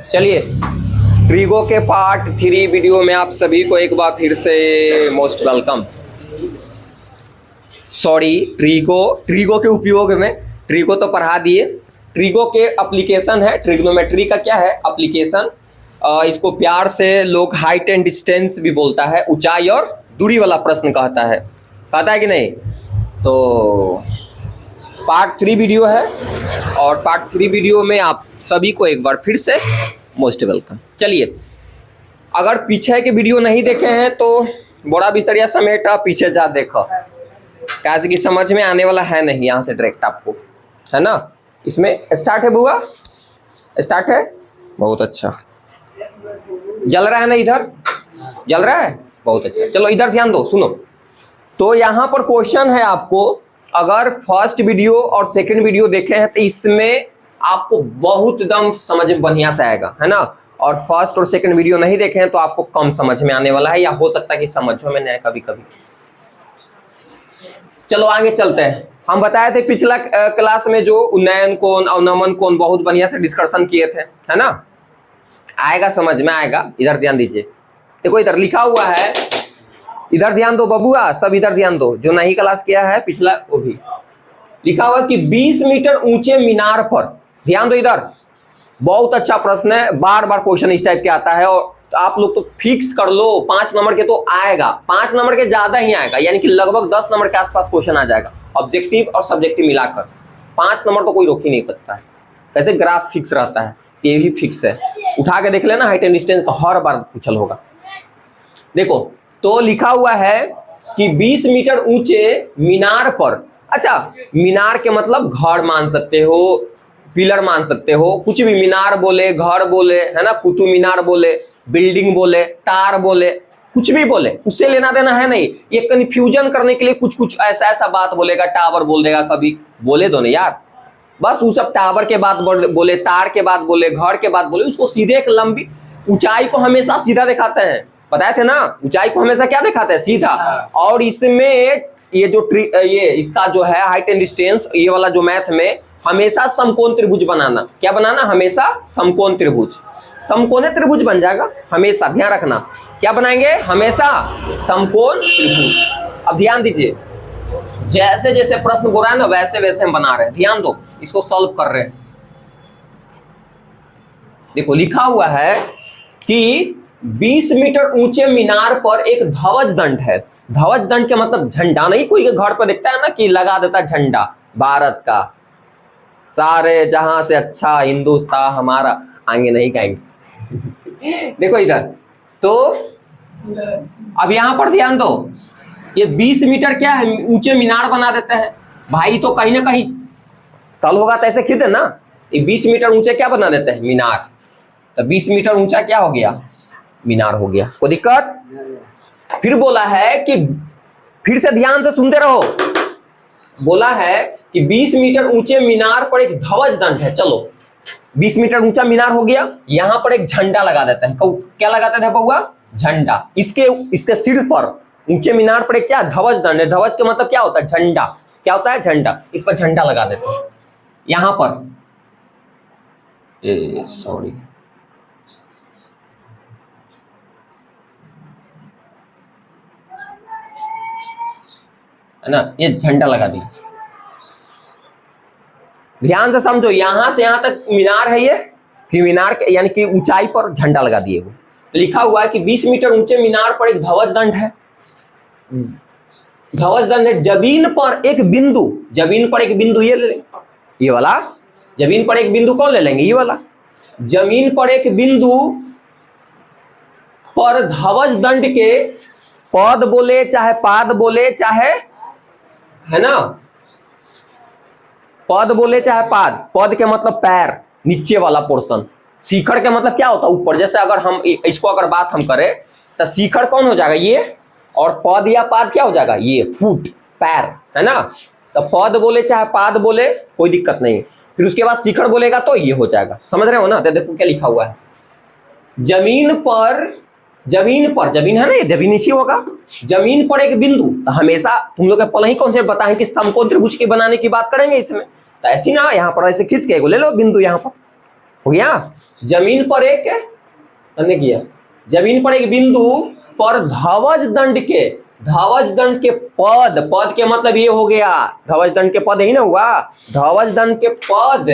चलिए, ट्रिगो के part 3 video में आप सभी को एक बार फिर से मोस्ट वेलकम। सॉरी, ट्रिगो के उपयोग में, ट्रिगो तो पढ़ा दिए। ट्रिगो के एप्लीकेशन है, ट्रिग्नोमेट्री का क्या है एप्लीकेशन। इसको प्यार से लोग हाइट एंड डिस्टेंस भी बोलता है, ऊंचाई और दूरी वाला प्रश्न कहता है कि नहीं। तो पार्ट 3 वीडियो है और पार्ट 3 वीडियो में आप सभी को एक बार फिर से मोस्ट वेलकम। चलिए, अगर पीछे के वीडियो नहीं देखे हैं तो बड़ा बिस्तरिया समेटा पीछे जा देखो, कैसे कि समझ में आने वाला है नहीं यहाँ से डायरेक्ट आपको, है ना। इसमें स्टार्ट है बुआ, स्टार्ट है, बहुत अच्छा। जल रहा है ना, इधर जल रहा है, बहुत अच्छा। चलो इधर ध्यान दो, सुनो। तो यहाँ पर क्वेश्चन है आपको, अगर फर्स्ट वीडियो और सेकंड वीडियो देखे हैं तो इसमें आपको बहुत एकदम समझ में बढ़िया से आएगा, है ना। और फर्स्ट और सेकंड वीडियो नहीं देखे हैं तो आपको कम समझ में आने वाला है, या हो सकता है कि समझो में नहीं आए कभी कभी। चलो आगे चलते हैं। हम बताए थे पिछला क्लास में जो उन्नयन कोण, अवनमन कोण बहुत बढ़िया से डिस्कशन किए थे, है ना। आएगा, समझ में आएगा। इधर ध्यान दीजिए, देखो इधर लिखा हुआ है, इधर ध्यान दो बबुआ, सब इधर ध्यान दो। जो नहीं क्लास किया है पिछला वो भी लिखा हुआ कि 20 मीटर ऊंचे मीनार पर, ध्यान दो इधर, बहुत अच्छा प्रश्न है, बार बार क्वेश्चन इस टाइप के आता है। और आप लोग तो फिक्स कर लो 5 नंबर के तो आएगा, 5 नंबर के ज्यादा ही आएगा, यानी कि लगभग 10 नंबर के आसपास क्वेश्चन आ जाएगा, ऑब्जेक्टिव और सब्जेक्टिव मिलाकर। 5 नंबर तो कोई रोक ही नहीं सकता है। वैसे ग्राफ फिक्स रहता है, ये भी फिक्स है, उठा के देख लेना, हाइट एंड डिस्टेंस का हर बार पूछल होगा। देखो तो लिखा हुआ है कि 20 मीटर ऊंचे मीनार पर, अच्छा मीनार के मतलब घर मान सकते हो, पिलर मान सकते हो, कुछ भी, मीनार बोले, घर बोले, है ना, कुतुब मीनार बोले, बिल्डिंग बोले, टार बोले, कुछ भी बोले, उससे लेना देना है नहीं। ये कंफ्यूजन करने के लिए कुछ कुछ ऐसा बात बोलेगा, टावर बोल देगा, कभी बोले दो ना यार, बस वो सब टावर के बाद बोले, तार के बाद बोले, घर के बाद बोले, उसको सीधे एक लंबी ऊंचाई को हमेशा सीधा दिखाते हैं, बताए थे ना, ऊंचाई को हमेशा क्या दिखाते हैं, सीधा। और इसमें ये जो ये इसका जो है हाइट एंड डिस्टेंस, ये वाला जो मैथ में हमेशा समकोण त्रिभुज बनाना, क्या बनाना, हमेशा समकोण त्रिभुज, समकोणीय त्रिभुज बन जाएगा हमेशा, ध्यान रखना। क्या बनाएंगे, हमेशा समकोण त्रिभुज। अब ध्यान दीजिए, जैसे जैसे प्रश्न बोल रहा है ना वैसे वैसे हम बना रहे हैं, ध्यान दो, इसको सॉल्व कर रहे हैं। देखो लिखा हुआ है कि 20 मीटर ऊंचे मीनार पर एक ध्वज दंड है। ध्वज दंड के मतलब झंडा नहीं, कोई घर पर देखता है ना कि लगा देता झंडा भारत का, सारे जहां से अच्छा हिंदुस्तान हमारा, आगे नहीं कहेंगे। देखो इधर तो अब यहां पर ध्यान दो, ये 20 मीटर क्या है, ऊंचे मीनार बना देते हैं भाई, तो कहीं ना कहीं तल होगा तो ऐसे खींचे ना, ये 20 मीटर ऊंचे क्या बना देते हैं, मीनार। तो 20 मीटर ऊंचा क्या हो गया, मीनार हो गया, कोई दिक्कत। फिर बोला है कि, फिर से ध्यान से सुनते रहो, बोला है कि 20 मीटर ऊंचे मीनार पर एक ध्वज दंड है। चलो 20 मीटर ऊंचा मीनार हो गया, यहां पर एक झंडा लगा देता है, क्या लगाते थे बउआ, झंडा। इसके सिर पर, ऊंचे मीनार पर एक क्या, ध्वज दंड है। ध्वज का मतलब क्या होता है, झंडा, क्या होता है, झंडा। इस पर झंडा लगा देते हैं यहां पर, सॉरी है ना, ये झंडा लगा दिया। ध्यान से समझो, यहां से यहां तक मीनार है ये, फिर मीनार के यानी कि ऊंचाई पर झंडा लगा दिए। वो लिखा हुआ है कि 20 मीटर ऊंचे मीनार पर एक ध्वज दंड है। ध्वज दंड है, जमीन पर एक बिंदु, जमीन पर एक बिंदु ये ले लेंगे, ये वाला, जमीन पर एक बिंदु कौन ले लेंगे, ये वाला। जमीन पर एक बिंदु पर ध्वज दंड के पद बोले चाहे पाद बोले चाहे, है ना, पद बोले चाहे पाद, पद के मतलब पैर, नीचे वाला पोर्शन, शिखर के मतलब क्या होता है, ऊपर। जैसे अगर हम इसको अगर बात हम करें तो शिखर कौन हो जाएगा, ये, और पद या पाद क्या हो जाएगा, ये फुट, पैर, है ना। तो पद बोले चाहे पाद बोले कोई दिक्कत नहीं, फिर उसके बाद शिखर बोलेगा तो ये हो जाएगा, समझ रहे हो ना। तो देखो क्या लिखा हुआ है, जमीन पर, जमीन है ना, ये जमीन इसी होगा, जमीन पर एक बिंदु। तो हमेशा तुम लोग पहले ही कौन से बताएं कि समकोण त्रिभुज के बनाने की बात करेंगे इसमें, तो ऐसी ना, यहाँ पर ऐसे खींच के ले लो बिंदु, यहाँ पर हो गया। जमीन पर एक हमने किया जमीन पर एक बिंदु पर ध्वज दंड के पद के मतलब ये हो गया, ध्वज दंड के पद ही ना हुआ, ध्वज दंड के पद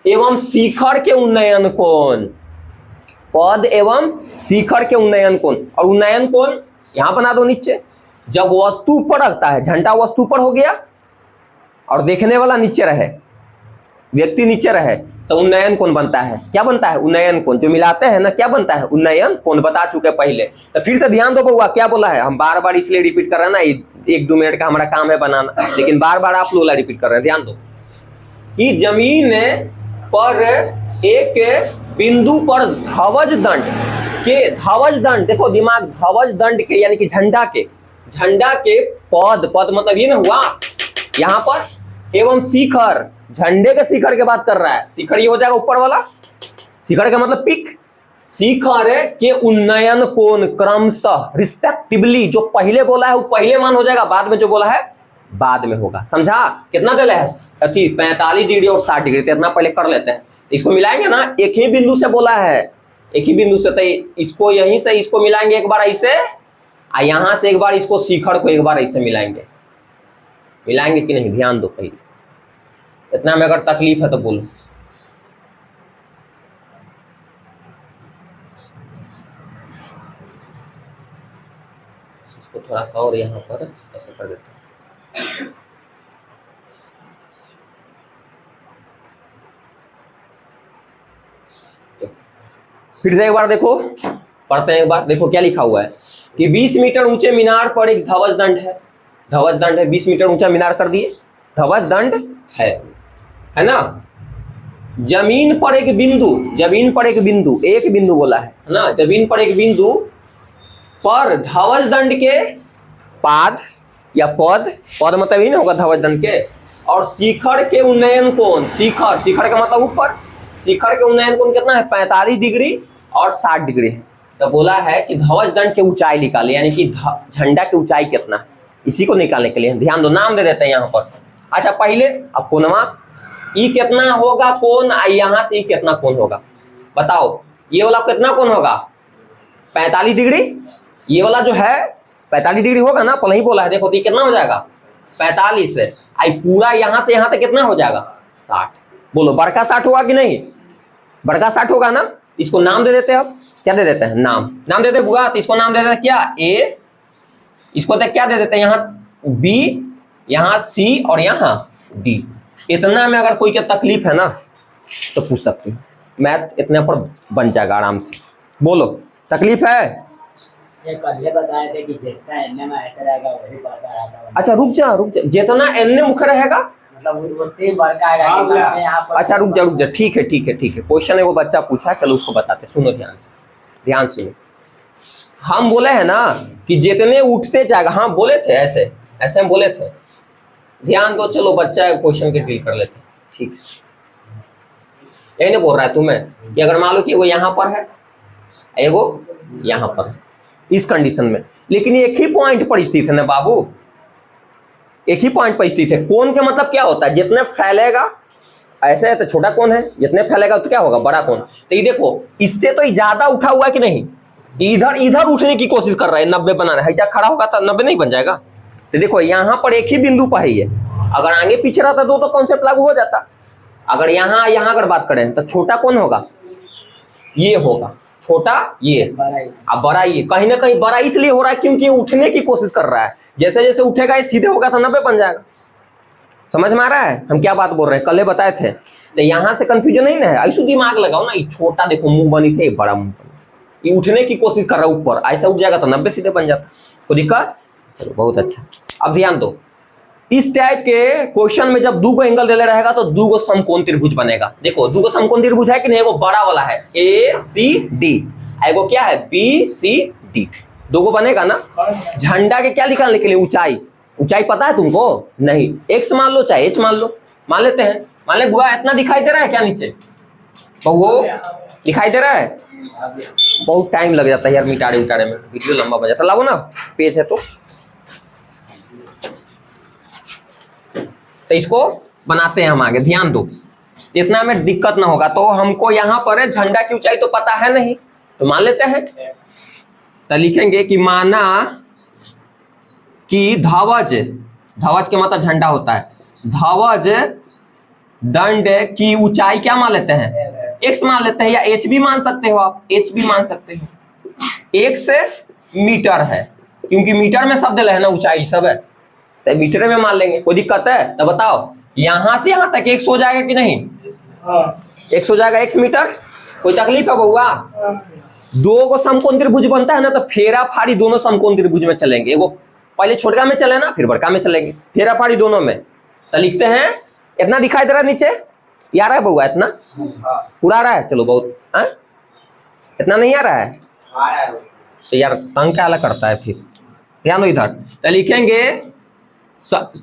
एवं शिखर के उन्नयन कोण, पद एवं शिखर के उन्नयन कोण। और उन्नयन कोण यहां बना दो नीचे, जब वस्तु पर रखता है, झंडा वस्तु पर हो गया और देखने वाला नीचे रहे, व्यक्ति नीचे रहे, तो उन्नयन कोण बनता है। क्या बनता है? उन्नयन कोण। जो मिलाते हैं ना, क्या बनता है? उन्नयन कोण। बता चुके पहले, तो फिर से ध्यान दो बउआ, क्या बोला है? हम बार बार इसलिए रिपीट कर रहे हैं ना, 1-2 मिनट का हमारा काम है बनाना, लेकिन बार बार आप लोग रिपीट कर रहे हैं। ध्यान दो कि जमीन पर एक बिंदु पर ध्वज दंड, देखो दिमाग, ध्वज दंड के यानी कि झंडा के पद मतलब ये ना हुआ यहां पर, एवं शिखर, झंडे के शिखर की बात कर रहा है। शिखर ये हो जाएगा ऊपर वाला, शिखर का मतलब पिक, शिखर के उन्नयन कोण क्रमशः रिस्पेक्टिवली, जो पहले बोला है वो पहले मान हो जाएगा, बाद में जो बोला है बाद में होगा। समझा? कितना दिल है? 45 डिग्री और 60 डिग्री, तो इतना पहले कर लेते हैं। इसको मिलाएंगे ना, एक ही बिंदु से बोला है, एक ही बिंदु से, तो इसको यहीं से इसको मिलाएंगे एक बार ऐसे, और यहां से एक बार इसको शिखर को एक बार ऐसे मिलाएंगे कि नहीं? ध्यान दो पहले, इतना में अगर तकलीफ है तो बोलो। इसको थोड़ा सा और यहां पर ऐसे कर देते हैं। फिर से एक बार देखो, पढ़ते हैं एक बार, देखो क्या लिखा हुआ है कि 20 मीटर ऊंचे मीनार पर एक ध्वज दंड है। 20 मीटर ऊंचा मीनार कर दिए, ध्वज दंड है ना। जमीन पर एक बिंदु, एक बिंदु बोला है ना, जमीन पर एक बिंदु पर ध्वज दंड के पाद या पद मतलब ही ना होगा ध्वज दंड के, और शिखर के उन्नयन कोण, शिखर का मतलब ऊपर, शिखर के उन्नयन कोण कितना है? 45 डिग्री और 60 डिग्री है। तो बोला है कि ध्वज दंड की ऊंचाई निकाले, यानी कि झंडा की ऊंचाई कितना है, इसी को निकालने के लिए ध्यान दो, नाम दे देते हैं यहाँ पर। अच्छा पहले अब कोणवा, ई कितना होगा कोण, यहां से ई कितना कोण होगा बताओ? ये वाला कितना कोण होगा? 45 डिग्री। ये वाला जो है 45 डिग्री होगा ना, पहले ही बोला है। देखो तो ये कितना हो जाएगा? 45 से आई पूरा यहां से यहां तक कितना हो जाएगा? 60। बोलो बड़का 60 होगा कि नहीं? बड़का 60 होगा ना। इसको नाम दे देते हैं। अब क्या दे देते हैं? नाम दे देते बुआ, तो इसको नाम दे देते हैं क्या? ए। इसको तो क्या दे देते हैं? यहाँ बी, यहाँ सी और यहाँ डी। इतना में अगर कोई क्या तकलीफ है ना तो पूछ सकते हो, मैथ इतने पर बन जाएगा आराम से। बोलो तकलीफ है? कल बताए थे कि जितना एन में ऐसा रहेगा वही बड़का रहेगा। अच्छा रुक जा, जितना एन मुख रहेगा मतलब उतने बड़का आएगा यहाँ पर। अच्छा रुक जा, ठीक है। क्वेश्चन है वो बच्चा पूछा, चलो उसको बताते। सुनो ध्यान सुनो। हम बोले हैं ना कि जितने उठते जाएगा, हाँ बोले थे, ऐसे हम बोले थे। ध्यान दो, चलो बच्चा क्वेश्चन के डील कर लेते हैं। ठीक, यही नहीं बोल रहा है तुम्हें कि अगर मान लो कि वो यहाँ पर है, एगो यहाँ पर है, इस कंडीशन में, लेकिन एक ही पॉइंट पर स्थित है ना बाबू, एक ही पॉइंट पर स्थित है। कोण के मतलब क्या होता है? जितने फैलेगा, ऐसे है तो छोटा कोण है, जितने फैलेगा तो क्या होगा? बड़ा कोण। तो ये देखो, इससे तो ज्यादा उठा हुआ है कि नहीं? इधर उठने की कोशिश कर रहा है, 90 बनाना है। क्या खड़ा होगा तो 90 नहीं बन जाएगा? तो देखो यहाँ पर एक ही बिंदु पर ही है, अगर आगे पीछे रहता तो कॉन्सेप्ट लागू हो जाता। अगर यहाँ अगर बात करें तो छोटा कौन होगा? ये होगा, छोटा ये, अब बड़ा ये। कहीं ना कहीं बड़ा इसलिए हो रहा है क्योंकि उठने की कोशिश कर रहा है। जैसे जैसे उठेगा ये सीधे होगा तो 90 बन जाएगा। समझ में आ रहा है हम क्या बात बोल रहे हैं? कल बताए थे। तो यहाँ से कंफ्यूजन नहीं ना है, ऐसा दिमाग लगाओ ना। ये छोटा देखो मुंह बनी थे, बड़ा मुंह बनी, ये उठने की कोशिश कर रहा है ऊपर, ऐसा उठ जाएगा तो 90 सीधे बन जाता। कोई दिक्कत? चलो बहुत अच्छा। अब ध्यान दो, इस टाइप के क्वेश्चन में जब 2 को एंगल देले रहेगा तो 2 को समकोण त्रिभुज बनेगा। देखो 2 को समकोण त्रिभुज है कि नहीं? एगो बड़ा वाला है ACD, एगो क्या है BCD, 2 को बनेगा ना। झंडा के क्या निकालने के लिए? ऊंचाई पता है तुमको? नहीं, x मान लो चाहे h मान लो, मान लेते हैं। मान ले बुआ इतना दिखाई दे रहा है क्या नीचे? तो वो दिखाई दे रहा है। बहुत टाइम लग जाता है यार मिटारे उटारे में, वीडियो लंबा बन जाता। लाओ ना पेज है तो इसको बनाते हैं हम आगे। ध्यान दो, इतना में दिक्कत ना होगा। तो हमको यहाँ पर है झंडा की ऊंचाई तो पता है नहीं, तो मान लेते हैं। तो लिखेंगे कि माना कि ध्वज, ध्वज के मतलब झंडा होता है, ध्वज दंड की ऊंचाई क्या मान लेते हैं, x मान लेते हैं, या h भी मान सकते हो आप, h भी मान सकते हो। x मीटर है, क्योंकि मीटर में शब्द है ना, ऊंचाई सब है, तो मीटर में मान लेंगे। कोई दिक्कत है तो बताओ, यहां से यहां तक x हो जाएगा कि नहीं, x हो जाएगा, x मीटर। कोई तकलीफ है बउआ? दो को समकोण त्रिभुज बनता है ना, तो फेरा फाड़ी दोनों समकोण त्रिभुज में चलेंगे। वो पहले छोटका में चले ना, फिर बड़का में चलेंगे, फेरा फाड़ी दोनों में। तो लिखते हैं, इतना दिखाई दे रहा है नीचे, ये आ रहा है बउआ? इतना पूरा आ रहा है? चलो बहुत, इतना नहीं आ रहा है तो यार तंग क्या अलग करता है फिर, ध्यान दो इधर। तो लिखेंगे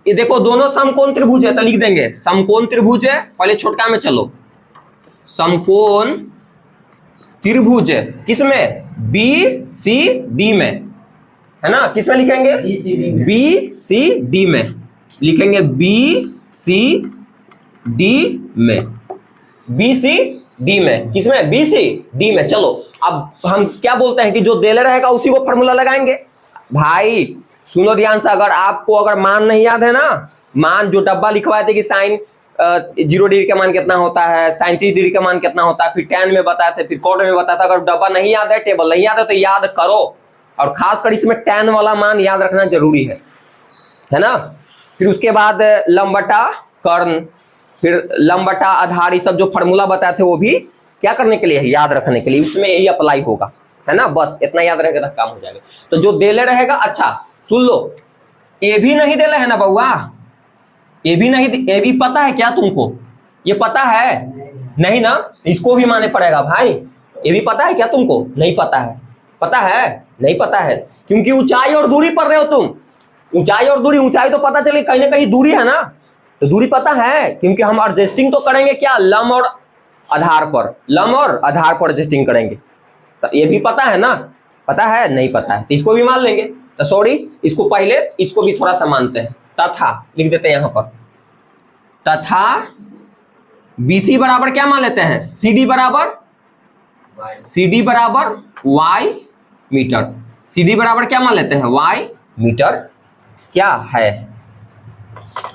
ये देखो दोनों समकोण त्रिभुज है, तो लिख देंगे समकोण त्रिभुज है। पहले छोटका में चलो, समकोण त्रिभुज है किसमें, बी सी डी में, है ना? किसमें लिखेंगे, बी सी डी में लिखेंगे, बी सी डी में, बी सी डी में, किसमें, बी सी डी में। चलो अब हम क्या बोलते हैं कि जो देले रहेगा उसी को फॉर्मूला लगाएंगे। भाई सुनो ध्यान से, अगर आपको अगर मान नहीं याद है ना, मान जो डब्बा लिखवाए थे कि साइन 0 डिग्री का मान कितना होता है, साइन 30 डिग्री का मान कितना होता है, फिर tan में बताए थे, फिर cot में बताया था। अगर डब्बा नहीं याद है, टेबल नहीं याद है, तो याद करो। और खासकर इसमें tan वाला मान याद रखना जरूरी है ना? फिर उसके बाद लंबटा कर्ण, फिर लंबटा आधार, ये सब जो फॉर्मूला बताए थे वो भी क्या करने के लिए है, याद रखने के लिए। उसमें यही अप्लाई होगा, है ना? बस इतना याद रहेगा तो काम हो जाएगा। तो जो देले रहेगा, अच्छा सुन लो, ये भी नहीं देले है ना बउआ, ये भी नहीं, ये भी पता है क्या तुमको, ये पता है नहीं ना? इसको भी माने पड़ेगा भाई। ये भी पता है क्या तुमको? नहीं पता है? पता है? नहीं पता है, क्योंकि ऊंचाई और दूरी पढ़ रहे हो तुम। ऊंचाई और दूरी, ऊंचाई तो पता चले कहीं ना कहीं दूरी है ना, तो दूरी पता है, क्योंकि हम एडजस्टिंग तो करेंगे क्या, लंब और आधार पर, लंब और आधार पर एडजस्टिंग करेंगे। ये भी पता है ना? पता है? नहीं पता है तो इसको भी मान लेंगे। तो सॉरी, इसको पहले, इसको भी थोड़ा सा मानते हैं। तथा लिख देते हैं यहां पर, तथा BC बराबर क्या मान लेते हैं, CD बराबर y मीटर। CD बराबर क्या मान लेते हैं, y मीटर क्या है।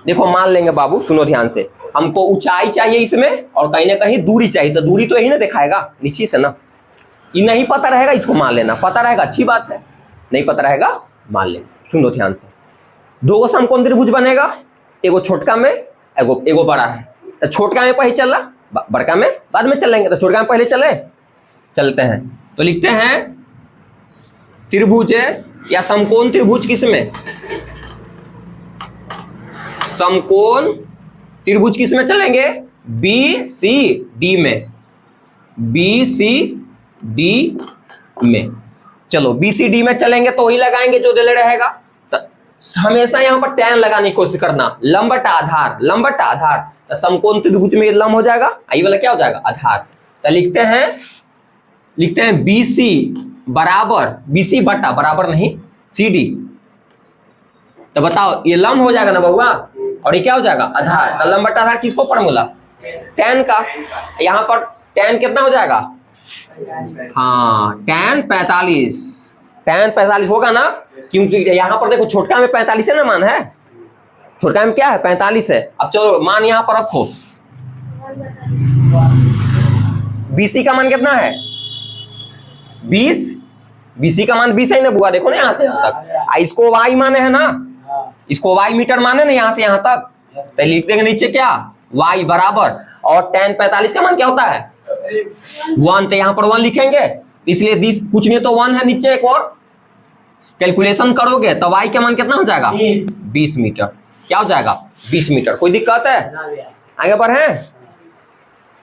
देखो मान लेंगे बाबू, सुनो ध्यान से, हमको ऊंचाई चाहिए इसमें और कहीं ना कहीं दूरी चाहिए, तो दूरी तो यही ना दिखाएगा नीचे से ना। ये नहीं पता रहेगा, इसको मान लेना, पता रहेगा अच्छी बात है, नहीं पता रहेगा मान लेना। सुनो ध्यान से, दो समकोण त्रिभुज बनेगा, एगो छोटका में, एगो बड़ा है। तो छोटका में पहले चला, बड़का में बाद में चलेंगे। तो छोटका में पहले चलते हैं। तो लिखते हैं त्रिभुज या समकोण त्रिभुज किसमें, समकोण त्रिभुज किसमें चलेंगे, बी सी डी में, बी सी डी में। चलो बी सी डी में चलेंगे तो वही लगाएंगे जो दिले रहेगा। तो हमेशा यहां पर tan लगाने की कोशिश करना, लंबटा आधार, लंबटा आधार। तो समकोण त्रिभुज में लंब हो जाएगा, आई वाला क्या हो जाएगा, आधार। तो लिखते हैं BC बराबर, BC बटा बराबर नहीं CD। तो बताओ ये लंब हो जाएगा ना बउआ, और ये क्या हो जाएगा, आधार। तो लंब बटा आधार किसको फॉर्मूला, tan का। यहाँ पर tan कितना हो जाएगा, हाँ tan 45 होगा ना, क्योंकि यहाँ पर देखो छोटका में 45 है ना मान है, छोटका में क्या है 45 है। अब चलो मान यहाँ पर रखो, BC का मान कितना है 20, BC का मान 20 है ना बुआ, देखो ना यहाँ से यहाँ तक। इसको y माने है ना, इसको y मीटर माने ना यहाँ से यहाँ तक। तो लिख देंगे नीचे क्या, y बराबर, और tan 45 का मान क्या होता है 1, तो यहाँ पर 1 लिखेंगे, इसलिए 20 कुछ नहीं तो 1 है नीचे। एक और कैलकुलेशन करोगे तो y का मान कितना हो जाएगा 20 मीटर, क्या हो जाएगा 20 मीटर। कोई दिक्कत है, आगे बढ़े,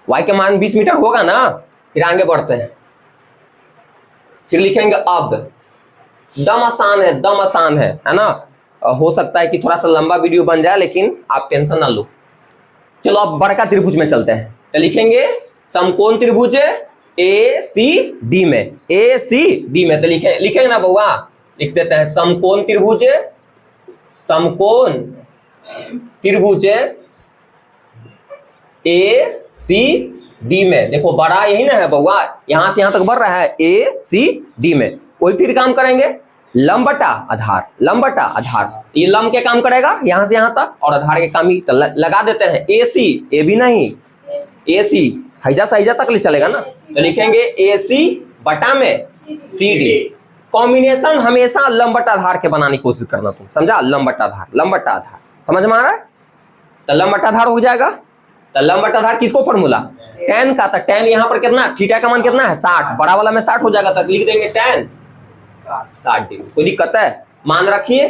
y का मान 20 मीटर होगा ना। फिर आगे बढ़ते हैं, फिर लिखेंगे अब, दम आसान है ना। हो सकता है कि थोड़ा सा लंबा वीडियो बन जाए, लेकिन आप टेंशन ना लो। चलो अब बड़का त्रिभुज में चलते हैं। तो लिखेंगे समकोण त्रिभुज ACD में, ACD में। तो लिखेंगे ना बउआ, लिख देते हैं समकोण त्रिभुज ए सी डी में, देखो बड़ा यही ना है बउआ, यहां से यहां तक बढ़ रहा है ए सी डी में। कोई फिर काम करेंगे लंब बटा आधार, लंब बटा आधार, ये लंब के काम करेगा यहां से यहां तक, और आधार के काम ही लगा देते हैं ए सी, ए बी नहीं ए सी, हैजा सहीजा तक ले चलेगा ना, तो लिखेंगे ए सी बटा में सी डी। कॉम्बिनेशन हमेशा लंब बटा आधार के बनाने की कोशिश करना, तुम समझा, लंब बटा आधार, लंब बटा आधार, समझ में आ रहा है? तो लंब बटा आधार हो जाएगा। तो लंब बटा आधार किसको फॉर्मूला, tan का, तो tan यहाँ पर कितना, थीटा का मान कितना है 60, बड़ा वाला में 60 हो जाएगा, तो लिख देंगे tan 60 डिग्री। कोई दिक्कत है? मान रखिए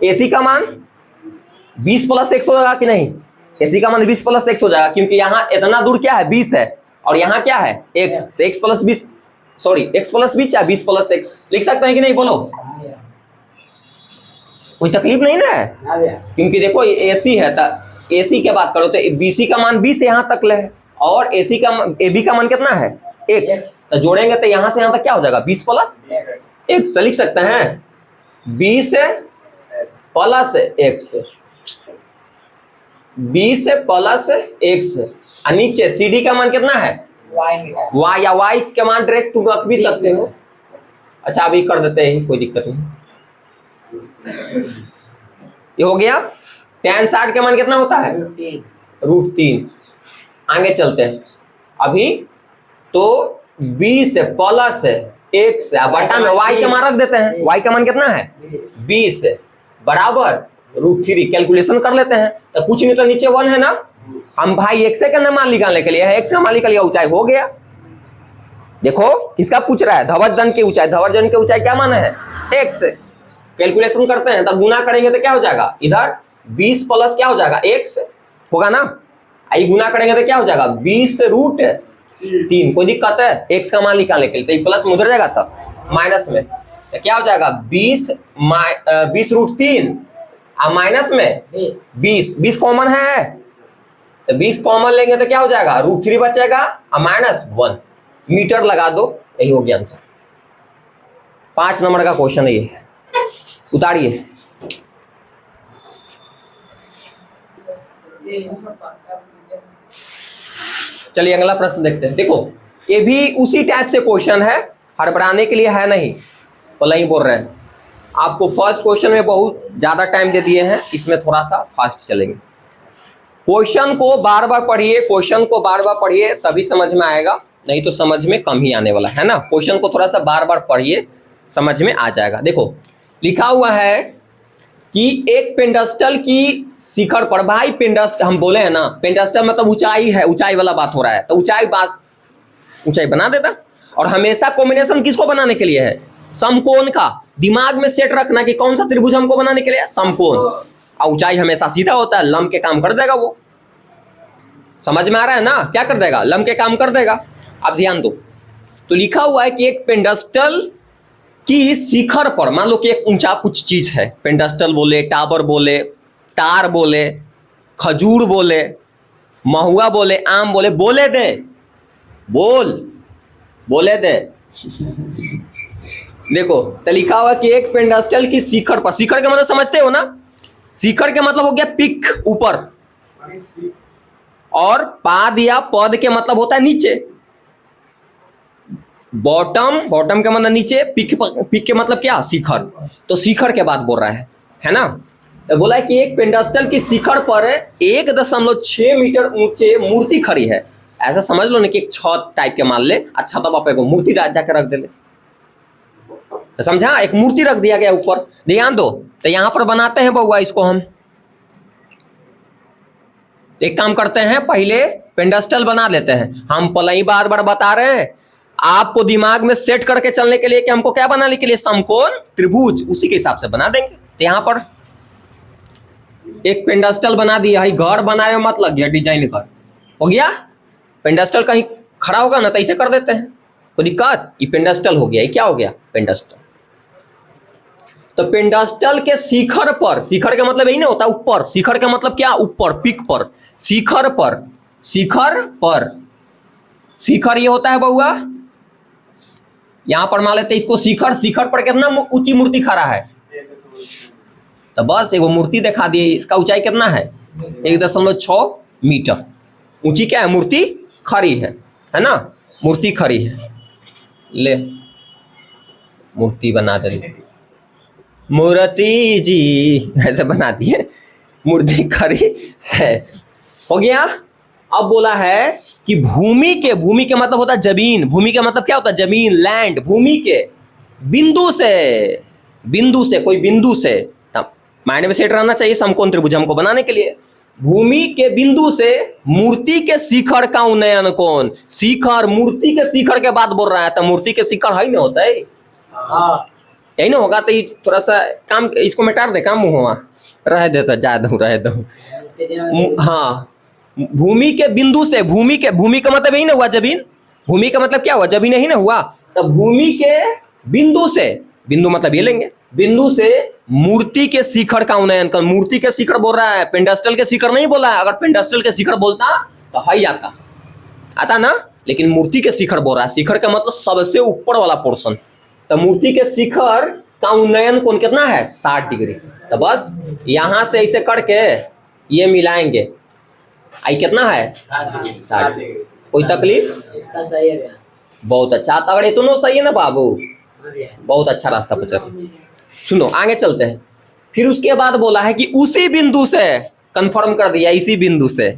AC का मान 20 + x हो जाएगा कि नहीं, AC का मान 20 + x हो जाएगा, क्योंकि यहाँ इतना दूर क्या है 20 है, और यहाँ क्या है x, x + 20, सॉरी x + 20 चाहे 20 + x, लिख सकते हैं कि नहीं बोलो, कोई तकलीफ नहीं ना है, क्योंकि देखो ये AC है, तो AC के बात करो तो BC का मान 20 यहाँ तक ले है, और AC का AB का मान कितना है x, तो जोड़ेंगे तो यहाँ से यहाँ तक क्या हो जाएगा 20 + x, तो लिख सकते हैं 20 + x, 20 + x, और नीचे CD का मान कितना है y, या y के मान डायरेक्ट तुम रख भी सकते हो। अच्छा अभी कर देते हैं, कोई दिक्कत नहीं, ये हो गया। tan 60 के मान कितना होता है √3। आगे चलते हैं अभी, तो 20 + x बटा में y के मान रख देते हैं, y का मान कितना है 20 बराबर √3, कैलकुलेशन कर लेते हैं, तो कुछ नहीं तो नीचे 1 है ना, हम भाई x का मान निकालने के लिए है, x का मान निकाल लिया, ऊंचाई हो गया। देखो किसका पूछ रहा है, धवजदंड की ऊंचाई, धवजदंड की ऊंचाई क्या माना है x, कैलकुलेशन करते हैं, तो गुना करेंगे तो क्या हो जाएगा, इधर 20 + क्या हो जाएगा x होगा ना, आई गुना करेंगे तो क्या हो जाएगा 20 √3। कोई दिक्कत है x का मान निकालने के लिए, तो प्लस में उधर जाएगा तब माइनस में, तो क्या हो जाएगा 20 √3 और माइनस में 20 कॉमन है, तो 20 कॉमन लेंगे तो क्या हो जाएगा √3 बचेगा और -1 मीटर लगा दो, यही हो गया आंसर। 5 नंबर का क्वेश्चन है ये, उतारिए। चलिए अगला प्रश्न देखते हैं। देखो ये भी उसी टाइप से क्वेश्चन है, हड़बड़ाने के लिए है नहीं, भला ही बोल रहे हैं। आपको फर्स्ट क्वेश्चन में बहुत ज्यादा टाइम दे दिए हैं, इसमें थोड़ा सा फास्ट चलेंगे। क्वेश्चन को बार बार पढ़िए, क्वेश्चन को बार बार पढ़िए तभी समझ में आएगा, नहीं तो समझ में कम ही आने वाला है ना। क्वेश्चन को थोड़ा सा बार बार पढ़िए, समझ में आ जाएगा। देखो लिखा हुआ है कि एक पेंडस्टल की शिखर पर, भाई पेंडस्टल हम बोले हैं ना, पेंडस्टल मतलब ऊंचाई है, ऊंचाई वाला बात हो रहा है, तो ऊंचाई बना देता। और हमेशा कॉम्बिनेशन किसको बनाने के लिए है, समकोण का। दिमाग में सेट रखना कि कौन सा त्रिभुज हमको बनाने के लिए, समकोण। और ऊंचाई हमेशा सीधा होता है, लंब के काम कर देगा वो, समझ में आ रहा है ना, क्या कर देगा, लंब के काम कर देगा। अब ध्यान दो, तो लिखा हुआ है कि एक पेंडस्टल की शिखर पर, मान लो कि एक ऊंचा कुछ चीज है, पेंडस्टल बोले, टावर बोले, तार बोले, खजूर बोले, महुआ बोले, आम बोले, बोले दे, बोले दे। देखो तो लिखा हुआ कि एक पेंडस्टल की शिखर पर, शिखर का मतलब समझते हो ना, शिखर के मतलब हो गया पिक, ऊपर, और पाद या पद के मतलब होता है नीचे, बॉटम का मतलब नीचे, पिक के मतलब क्या, शिखर। तो शिखर के बाद बोल रहा है ना। तो बोला है कि एक पेंडस्टल की शिखर पर 1.6 मीटर ऊंचे मूर्ति खड़ी है। ऐसा समझ लो ना कि एक छत टाइप के मान ले, अच्छा तब आप एक मूर्ति जाकर रख दे ले, तो समझा, एक मूर्ति रख दिया गया ऊपर। ध्यान दो, तो यहां पर बनाते हैं बउआ इसको हम, एक काम करते हैं, पहले पेंडस्टल बना लेते हैं। हम पहले बार बार बता रहे हैं आपको दिमाग में सेट करके चलने के लिए कि हमको क्या बनाने के लिए, समकोण त्रिभुज, उसी के हिसाब से बना देंगे। तो यहां पर एक पेंडस्टल बना दिया है, घर बनाए मत लग गया डिजाइन कर, हो गया। पेंडस्टल कहीं खड़ा होगा ना तो ऐसे कर देते हैं, तो दिक्कत, ये पेंडस्टल हो गया, ये क्या हो गया पेंडस्टल। तो पेंडस्टल के शिखर पर, शिखर का मतलब यही ना होता है ऊपर, शिखर का मतलब क्या, ऊपर, पिक पर, शिखर पर, शिखर ये होता है बउआ, यहां पर मान लेते हैं इसको शिखर। शिखर पर कितना ऊंची मूर्ति खड़ा है, तो बस एगो मूर्ति दिखा दिए, इसका ऊंचाई कितना है 1.6 मीटर। ऊंची क्या है? मूर्ति खड़ी है ना? मूर्ति खड़ी है। ले मूर्ति बना दे, मूर्ति जी ऐसे बना दिए, मूर्ति खड़ी है। हो गया। अब बोला है कि भूमि के मतलब होता है जमीन। भूमि का मतलब क्या होता है? जमीन, लैंड। भूमि के बिंदु से कोई बिंदु से, तब माइंड में सेट रहना चाहिए समकोण त्रिभुज हमको बनाने के लिए। भूमि के बिंदु से मूर्ति के शिखर का उन्नयन कोण। शिखर, मूर्ति के शिखर के बात बोल रहा है, तो मूर्ति के शिखर है ना होता है, यही ना होगा। तो ये थोड़ा सा काम, इसको मिटा दे, काम हुआ रह देता, जा दो, रह दो। हाँ, भूमि के बिंदु से, भूमि का मतलब यही ना हुआ जमीन। भूमि का मतलब क्या हुआ? जमीन ही ना हुआ। तो भूमि के बिंदु से, बिंदु मतलब ये लेंगे, बिंदु से मूर्ति के शिखर का उन्नयन कर। मूर्ति के शिखर बोल रहा है, पेंडास्टल के शिखर नहीं बोला है। अगर पेंडास्टल के शिखर बोलता तो हाई आता ना, लेकिन मूर्ति के शिखर बोल रहा है। शिखर का मतलब सबसे ऊपर वाला पोर्शन। तो मूर्ति के शिखर का उन्नयन कोण कितना है? 60 डिग्री। तो बस यहां से ऐसे करके ये मिलाएंगे, आई कितना है? 60 डिग्री। कोई तकलीफ? इतना सही है। बहुत अच्छा। तो अगर इतना सही है ना बाबू, बहुत अच्छा रास्ता पर चल। सुनो आगे चलते हैं। फिर उसके बाद बोला है कि उसी बिंदु से, कंफर्म कर दिया, इसी बिंदु से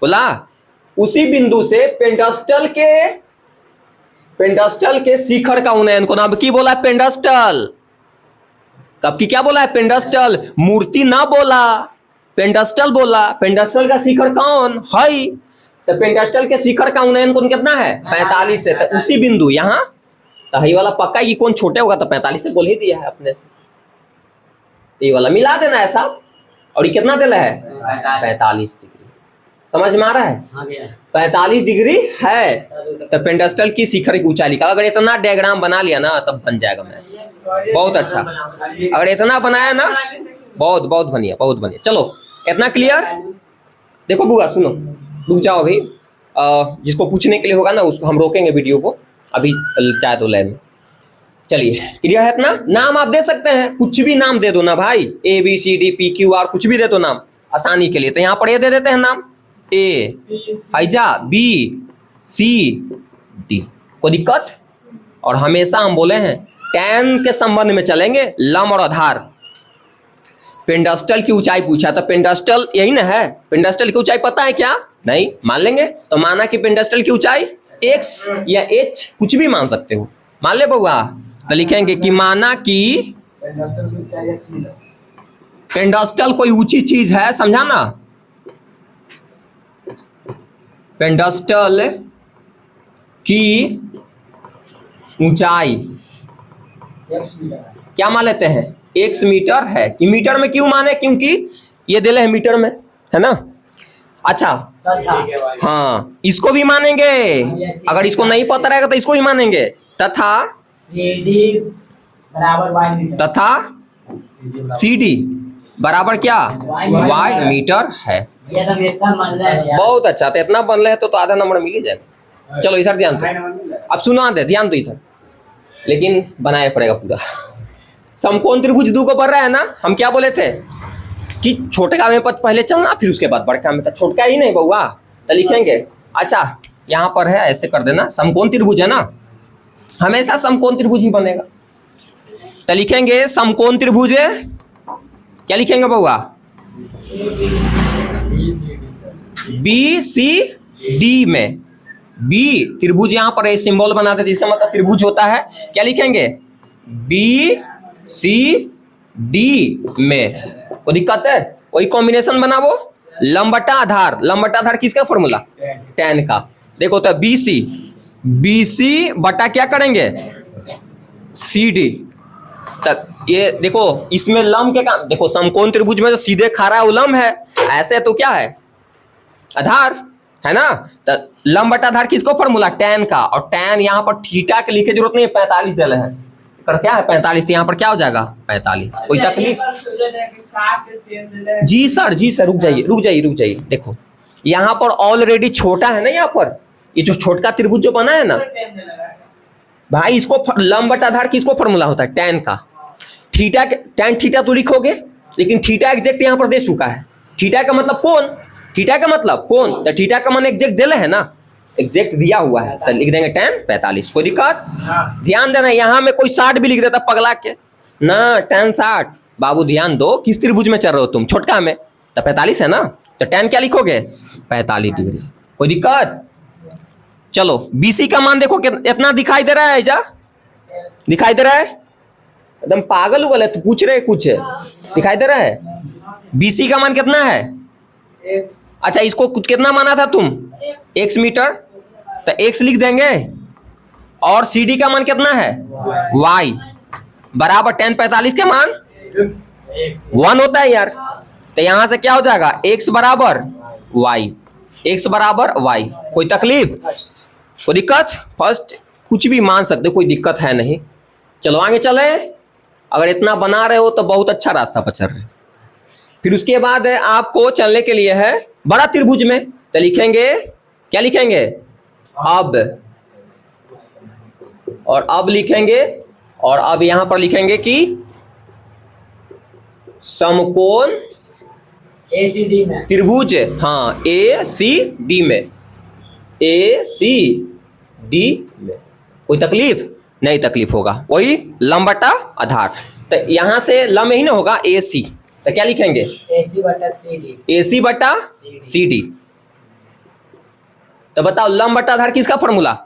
बोला, उसी बिंदु से पेंडास्टल के शिखर का उन्नयन कोण। अब की बोला है? पेंडास्टल। अब की क्या बोला है? पेंडास्टल। मूर्ति ना बोला, पेंडास्टल बोला। पेंडास्टल का शिखर कौन है? तो पेंडास्टल के शिखर का उन्नयन कोण कितना है? 45 से। तो उसी बिंदु यहाँ, तो ये वाला पक्का, ये कौन छोटे होगा तो 45 से बोल ही दिया है अपने से। ये वाला मिला देना है साहब। और ये कितना दिला है? 45 डिग्री। समझ में आ रहा है? 45 डिग्री है। तो पेंडास्टल की शिखर की ऊंचाई लिखा। अगर इतना डायग्राम बना लिया ना तब बन जाएगा मैं। बहुत अच्छा। अगर इतना बनाया ना, बहुत बहुत बढ़िया, बहुत बढ़िया। चलो इतना क्लियर। देखो बुआ सुनो, रुक जाओ अभी। जिसको पूछने के लिए होगा ना उसको हम रोकेंगे वीडियो को, अभी चाहे तो लाइन में। चलिए क्लियर है इतना? नाम आप दे सकते हैं, कुछ भी नाम दे दो ना भाई, ABCDPQR कुछ भी दे दो नाम आसानी के लिए। तो यहाँ पर ये दे देते हैं नाम, A, आइजा, BCD। कोई दिक्कत? और हमेशा हम बोले हैं tan के संबंध में चलेंगे, लंब और आधार। पेंडास्टल की ऊंचाई पूछा, तो पेंडास्टल यही ना है। पेंडास्टल की ऊंचाई पता है क्या? नहीं, मान लेंगे। तो माना कि पेंडास्टल की ऊंचाई x या h कुछ भी मान सकते हो, मान ले बउआ। तो लिखेंगे कि माना कि पेंडास्टल कोई ऊंची चीज है, समझा ना? पेंडास्टल की ऊंचाई क्या मान लेते हैं? x मीटर है। कि मीटर में क्यों माने? क्योंकि ये दिले है मीटर में, है ना? अच्छा हाँ, इसको भी मानेंगे। अगर इसको नहीं पता रहेगा तो इसको भी मानेंगे। तथा CD बराबर Y मीटर। तथा CD बराबर क्या? Y मीटर है। ये तो इतना मान रहा है यार। बहुत अच्छा। तो इतना बन रहे हैं तो आधा नंबर मिल ही जाएगा। चलो इधर ध्यान दो, अब सुना दे, ध्यान दो इधर, लेकिन बनाया पड़ेगा पूरा। समकोण त्रिभुज दो को बढ़ रहा है ना। हम क्या बोले थे कि छोटका में पद पहले चलना, फिर उसके बाद बड़का में। तो छोटका ही नहीं बउआ, तो लिखेंगे। अच्छा यहाँ पर है, ऐसे कर देना। समकोण त्रिभुज है ना, हमेशा समकोण त्रिभुज ही बनेगा। तो लिखेंगे समकोण त्रिभुज, क्या लिखेंगे बउआ? BCD में B त्रिभुज यहाँ पर सिंबल बना देते, जिसका मतलब त्रिभुज होता है। क्या लिखेंगे? BCD में। कोई दिक्कत है? वही कॉम्बिनेशन बना वो, लंब बटा आधार। लंब बटा आधार किसका फॉर्मूला? tan का। देखो तो BC बटा क्या करेंगे? CD। तब ये देखो, इसमें लंब के काम देखो, समकोण त्रिभुज में जो सीधे खा रहा है वो लंब है, ऐसे तो क्या है? आधार है ना। तो लंब बटा आधार किसको फॉर्मूला? tan का। और tan यहाँ पर थीटा के लिखे जरूरत नहीं है, 45 दिले है। पर क्या है 45, तो यहाँ पर क्या हो जाएगा? 45। कोई तकलीफ? जी सर, रुक जाइए। देखो यहाँ पर ऑलरेडी छोटा है ना, यहाँ पर ये जो छोटका त्रिभुज जो बना है ना भाई, इसको लंब बटा आधार किसको फॉर्मूला होता है? tan का। थीटा के tan थीटा तो लिखोगे, लेकिन थीटा एग्जैक्ट यहाँ पर दे चुका है। थीटा का मतलब कौन? थीटा का मतलब कौन, तो थीटा का मान एग्जैक्ट दिले है ना, एग्जैक्ट दिया हुआ है, तो लिख देंगे tan 45। कोई दिक्कत? ध्यान देना, यहाँ में कोई 60 भी लिख देता पगला के ना, tan 60। बाबू ध्यान दो, किस त्रिभुज में चल रहे हो तुम, छोटका में, तो 45 है ना, तो tan क्या लिखोगे, 45 डिग्री। कोई दिक्कत? चलो BC का मान देखो इतना दिखाई दे रहा है, जा दिखाई दे रहा है, एकदम पागल हुआ है, तो पूछ रहे कुछ है, दिखाई दे रहा है। BC का मान कितना है, अच्छा इसको कितना माना था तुम, x मीटर, तो x लिख देंगे, और CD का मान कितना है, y, बराबर tan 45 के मान 1 होता है यार, तो यहां से क्या हो जाएगा, x बराबर y, x बराबर y। कोई तकलीफ, कोई दिक्कत? फर्स्ट कुछ भी मान सकते, कोई दिक्कत है नहीं। चलो आगे चले, अगर इतना बना रहे हो तो बहुत अच्छा रास्ता पर चल रहे। फिर उसके बाद आपको चलने के लिए है बड़ा त्रिभुज में, तो लिखेंगे, क्या लिखेंगे, अब, और अब लिखेंगे, और अब यहां पर लिखेंगे कि समकोण ACD में त्रिभुज, हाँ ACD में, ACD में। कोई तकलीफ नहीं, तकलीफ होगा वही लंब बटा आधार, तो यहां से लंब ही ना होगा AC, तो क्या लिखेंगे, AC बटा CD, AC बटा CD। तो बताओ लंब बटा आधार किसका फॉर्मूला,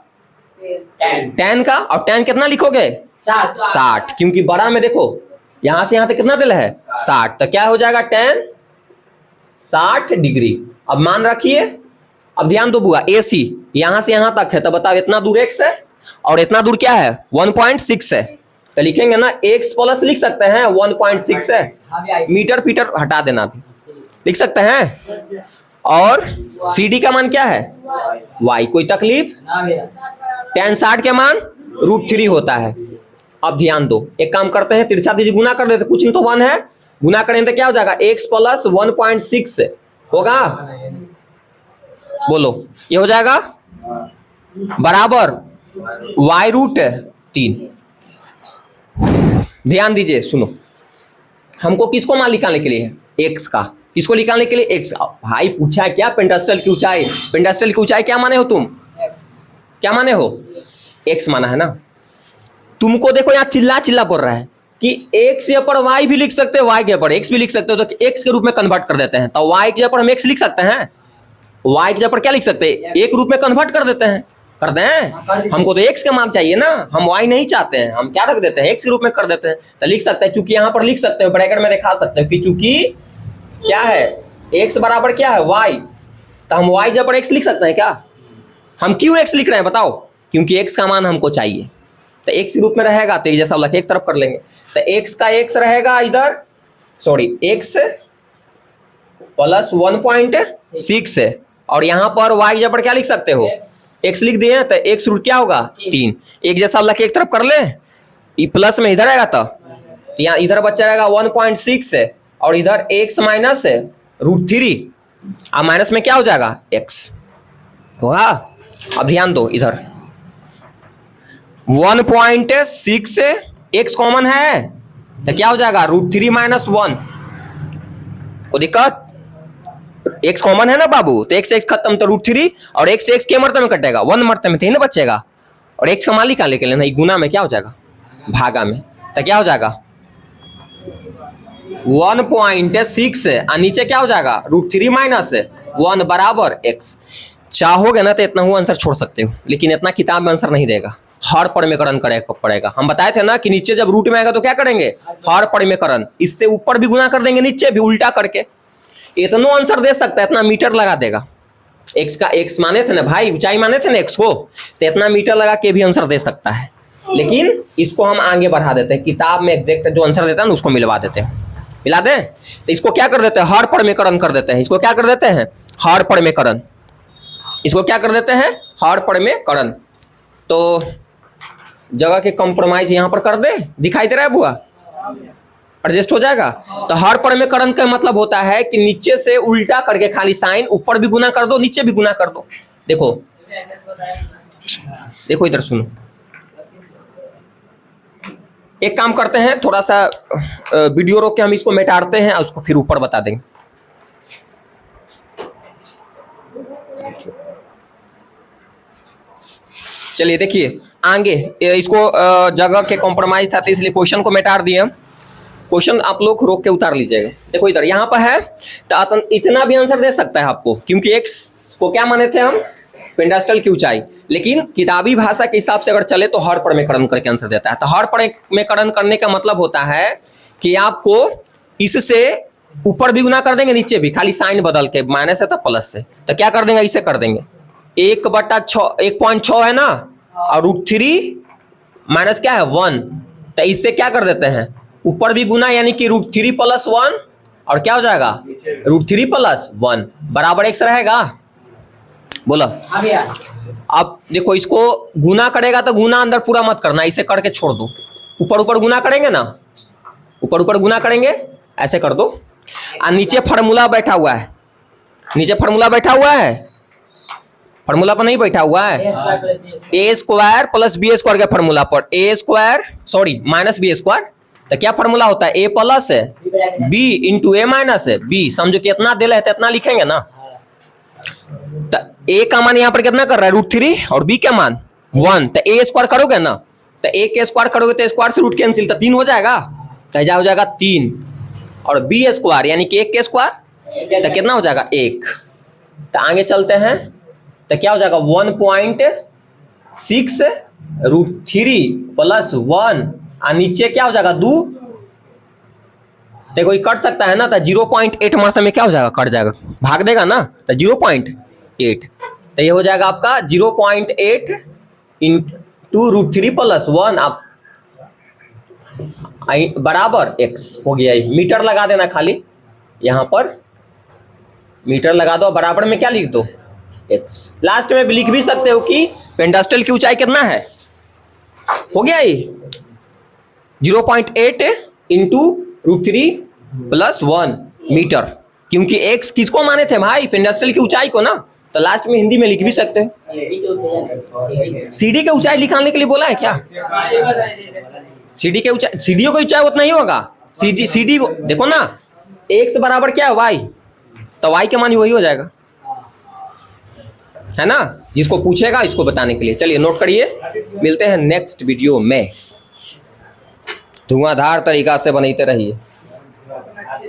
tan का, और tan कितना लिखोगे, 60, क्योंकि बड़ा में देखो यहां से यहां तक कितना दिल है 60, तो क्या हो जाएगा tan 60 डिग्री। अब मान रखिए, अब ध्यान दो बुआ, AC यहां से यहां तक है, तो बताओ इतना दूर x है, और इतना दूर क्या है 1.6 है, तो लिखेंगे ना x प्लस लिख सकते हैं 1.6 है, मीटर फीटर हटा देना भी लिख सकते हैं, और CD का मान क्या है y। कोई तकलीफ? tan 60 के मान √3 होता है। अब ध्यान दो, एक काम करते हैं, तिरछा दीजिए, गुना कर देते, कुछ नहीं तो 1 है, गुना करेंगे तो क्या हो जाएगा, x प्लस 1.6 होगा, बोलो ये हो जाएगा, बराबर y√3। ध्यान दीजिए, सुनो, हमको किसको मान निकालने के लिए है, x का, किसको निकालने के लिए, x। भाई पूछा है क्या, पेंटास्टल की ऊंचाई, पेंटास्टल की ऊंचाई क्या माने हो तुम, क्या माने हो, x माना है ना। तुमको देखो यहाँ चिल्ला चिल्ला बोल रहा है कि x के ऊपर y भी लिख सकते हो, y के ऊपर x भी लिख सकते हो, तो x के रूप में कन्वर्ट कर देते हैं, तो y के ऊपर हम x लिख सकते हैं, y के ऊपर क्या लिख सकते हैं, एक रूप में कन्वर्ट कर देते हैं, कर दें, हमको तो x का मान चाहिए ना, हम y नहीं चाहते हैं, हम क्या रख देते हैं, x के रूप में कर देते हैं, तो लिख सकते हैं, चूंकि यहाँ पर लिख सकते हो, ब्रैकेट में दिखा सकते हो कि चूंकि क्या है, x बराबर क्या है y, तो हम y के ऊपर x लिख सकते हैं क्या, हम क्यों x लिख रहे हैं बताओ, क्योंकि x का मान हमको चाहिए, तो x के रूप में रहेगा, तो जैसा लग एक तरफ कर लेंगे, तो x का x रहेगा इधर, सॉरी x प्लस 1.6 है, और यहाँ पर y जब पर क्या लिख सकते हो, x लिख दिए, तो x रूट क्या होगा 3, एक जैसा लग एक तरफ कर ले, ये प्लस में इधर आएगा, तो यहाँ इधर बच्चा रहेगा 1.6 है, और इधर x माइनस है √3, अब माइनस में क्या हो जाएगा x होगा। अब ध्यान दो, इधर 1.6 x कॉमन है, तो क्या हो जाएगा √3 माइनस 1। कोई दिक्कत, x कॉमन है ना बाबू, तो x खत्म, तो √3, और x से x के मर्तबे में कटेगा, 1 मर्तबे में, तो ही ना बचेगा, और x का मान निकालने के लिए ना गुना में क्या हो जाएगा, भागा में, तो क्या हो जाएगा 1.6 है, और नीचे क्या हो जाएगा √3 माइनस 1 बराबर x। चाहोगे ना तो इतना हुआ आंसर छोड़ सकते हो, लेकिन इतना किताब में आंसर नहीं देगा, हर परिमेकरण करेगा पड़ेगा। हम बताए थे ना कि नीचे जब रूट में आएगा तो क्या करेंगे, हर परिमेकरण, इससे ऊपर भी गुना कर देंगे, नीचे भी उल्टा करके, इतना आंसर दे सकता है, इतना मीटर लगा देगा। x का x माने थे ना भाई, ऊंचाई माने थे ना x को, तो इतना मीटर लगा के भी आंसर दे सकता है, लेकिन इसको हम आगे बढ़ा देते हैं, किताब में एग्जैक्ट जो आंसर देता है ना उसको मिलवा देते हैं, मिला दें, तो इसको क्या कर देते हैं, हर परिमेकरण कर देते हैं, इसको क्या कर देते हैं, हर परिमेकरण, इसको क्या कर देते हैं, हर परिमेकरण। तो जगह के कंप्रोमाइज यहां पर कर दे, दिखाई दे रहा है बुआ, एडजस्ट हो जाएगा। तो हर परिमेकरण का मतलब होता है कि नीचे से उल्टा करके खाली साइन, ऊपर भी गुना कर दो, नीचे भी गुना कर दो। देखो देखो इधर सुनो, एक काम करते हैं, थोड़ा सा वीडियो रोक के हम इसको मिटाते हैं और उसको फिर ऊपर बता देंगे। चलिए देखिए आगे इसको जगह के कॉम्प्रोमाइज था तो इसलिए क्वेश्चन को मिटा दिए हम। क्वेश्चन आप लोग रोक के उतार लीजिएगा। देखो इधर यहाँ पर है तो इतना भी आंसर दे सकता है आपको, क्योंकि एक्स को क्या माने थे हम, पेंटास्टल की ऊंचाई। लेकिन किताबी भाषा के हिसाब से अगर चले तो हर प्रमेयकरण करके आंसर देता है। तो हर प्रमेयकरण करने का मतलब होता है कि आपको इससे ऊपर भी गुना कर देंगे, नीचे भी, खाली साइन बदल के, माइनस है तो प्लस से। तो क्या कर देंगे, इसे कर देंगे 1/6 है ना, और √3 माइनस क्या है 1। तो इससे क्या कर देते हैं, ऊपर भी गुना, यानी कि √3 + 1 और क्या हो जाएगा √3 + 1 बराबर x रहेगा। बोला अब देखो इसको गुना करेगा तो गुना अंदर पूरा मत करना, इसे करके छोड़ दो। ऊपर ऊपर गुना करेंगे ना, ऊपर ऊपर गुना करेंगे, ऐसे कर दो। और नीचे फार्मूला बैठा हुआ है, नीचे फार्मूला बैठा हुआ है, फार्मूला पर नहीं बैठा हुआ है, a² + b² के फार्मूला पर -b²। तो क्या फार्मूला होता है, a प्लस है b इंटू a माइनस है b। समझो कितना दिल है तो इतना लिखेंगे ना। तो a का मान यहाँ पर कितना कर रहा है √3 और b का मान 1। तो a² करोगे ना, तो a के स्क्वायर करोगे तो स्क्वायर से रूट कैंसिल, तो 3 हो जाएगा, तो हो जाएगा 3। और b² यानी कि 1 के स्क्वायर, तो कितना हो जाएगा 1। तो आगे चलते हैं, तो क्या हो जाएगा 1.6 √3 + 1 और नीचे क्या हो जाएगा 2। देखो ये कट सकता है ना, तो 0.8 मात्रा में क्या हो जाएगा, कट जाएगा, भाग देगा ना, तो 0.8। तो ये हो जाएगा आपका 0.8 इंटू √3 + 1 आप बराबर x हो गया। मीटर लगा देना, खाली यहां पर मीटर लगा दो, बराबर में क्या लिख दो x। लास्ट में लिख भी सकते हो कि पेंटास्टल की ऊंचाई कितना है, हो गया ये 0.8 इंटू √3 + 1 मीटर। क्योंकि x किसको माने थे भाई, पेंटास्टल की ऊंचाई को ना। तो लास्ट में हिंदी में लिख भी सकते हैं। सीडी की ऊंचाई लिखाने के लिए बोला है क्या, सीडी के ऊंचाई, सीडीओ की ऊंचाई उतना ही होगा। सीडी देखो ना, x बराबर क्या है y, तो y के मान वही हो जाएगा, है ना। जिसको पूछेगा इसको बताने के लिए। चलिए नोट करिए, मिलते हैं नेक्स्ट वीडियो में। धुआंधार तरीका से बनाते रहिए।